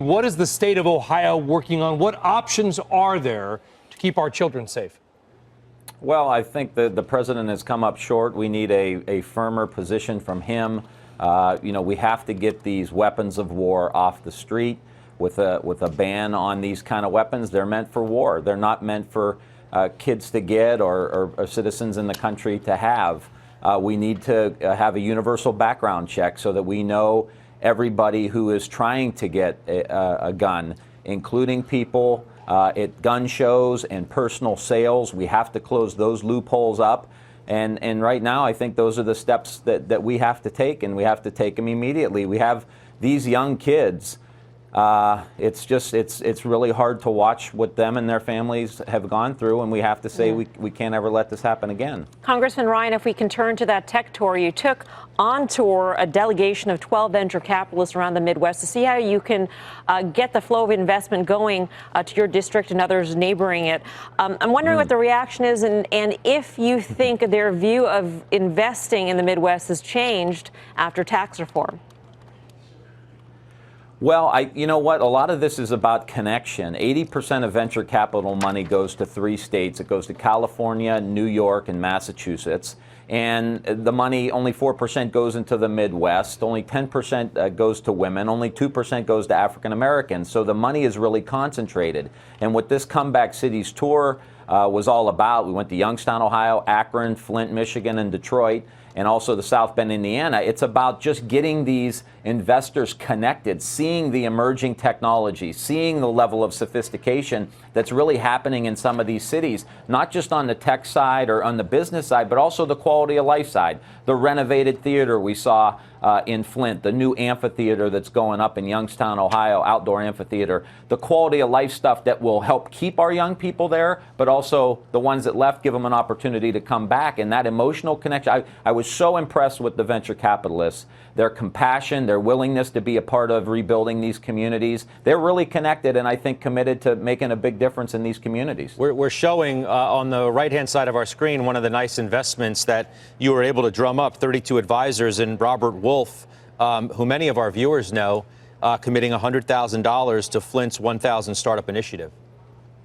What is the state of Ohio working on? What options are there to keep our children safe? Well, I think the president has come up short. We need a firmer position from him. We have to get these weapons of war off the street with a ban on these kind of weapons. They're meant for war. They're not meant for kids to get or citizens in the country to have. We need to have a universal background check so that we know everybody who is trying to get a gun, including people at gun shows and personal sales. We have to close those loopholes up. And right now, I think those are the steps that we have to take, and we have to take them immediately. We have these young kids. It's really hard to watch what them and their families have gone through, and we have to say we can't ever let this happen again. Congressman Ryan, if we can turn to that tech tour, you took on tour a delegation of 12 venture capitalists around the Midwest to see how you can get the flow of investment going to your district and others neighboring it. I'm wondering what the reaction is, and if you think their view of investing in the Midwest has changed after tax reform. Well, you know what? A lot of this is about connection. 80% of venture capital money goes to 3 states. It goes to California, New York, and Massachusetts. And the money, only 4% goes into the Midwest. Only 10% goes to women. Only 2% goes to African Americans. So the money is really concentrated. And what this Comeback Cities tour was all about, we went to Youngstown, Ohio, Akron, Flint, Michigan, and Detroit, and also the South Bend, Indiana. It's about just getting these investors connected, seeing the emerging technology, seeing the level of sophistication that's really happening in some of these cities, not just on the tech side or on the business side, but also the quality of life side. The renovated theater we saw in Flint, the new amphitheater that's going up in Youngstown, Ohio, outdoor amphitheater, the quality of life stuff that will help keep our young people there, but also the ones that left, give them an opportunity to come back. And that emotional connection, I was so impressed with the venture capitalists, their compassion, their willingness to be a part of rebuilding these communities. They're really connected and I think committed to making a big difference in these communities. We're showing on the right-hand side of our screen one of the nice investments that you were able to drum up, 32 advisors, and Robert Wolf, who many of our viewers know, committing $100,000 to Flint's 1,000 Startup Initiative.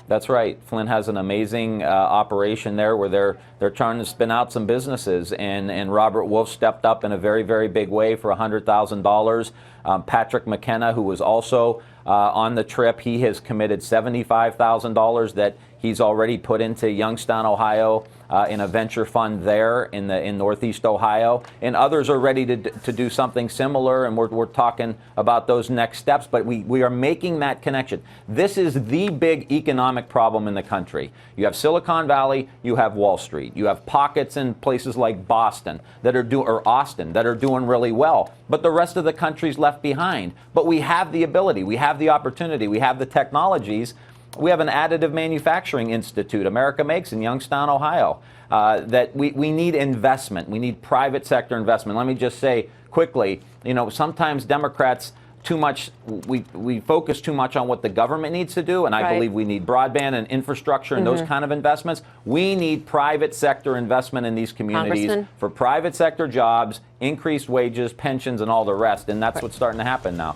That's right. Flint has an amazing operation there where they're trying to spin out some businesses, and Robert Wolf stepped up in a very, very big way for $100,000. Patrick McKenna, who was also on the trip, he has committed $75,000 that he's already put into Youngstown, Ohio, in a venture fund there in Northeast Ohio, and others are ready to do something similar, and we're talking about those next steps. But we are making that connection. This is the big economic problem in the country. You have Silicon Valley, you have Wall Street, you have pockets in places like Boston that are or Austin that are doing really well, but the rest of the country's left behind. But we have the ability, we have the opportunity, we have the technologies. We have an additive manufacturing institute, America Makes, in Youngstown, Ohio, that we need investment. We need private sector investment. Let me just say quickly, sometimes Democrats we focus too much on what the government needs to do, and I believe we need broadband and infrastructure and those kind of investments. We need private sector investment in these communities for private sector jobs, increased wages, pensions, and all the rest, and that's what's starting to happen now.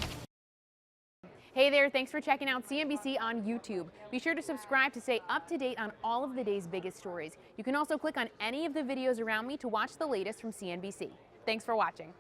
Hey there, thanks for checking out CNBC on YouTube. Be sure to subscribe to stay up to date on all of the day's biggest stories. You can also click on any of the videos around me to watch the latest from CNBC. Thanks for watching.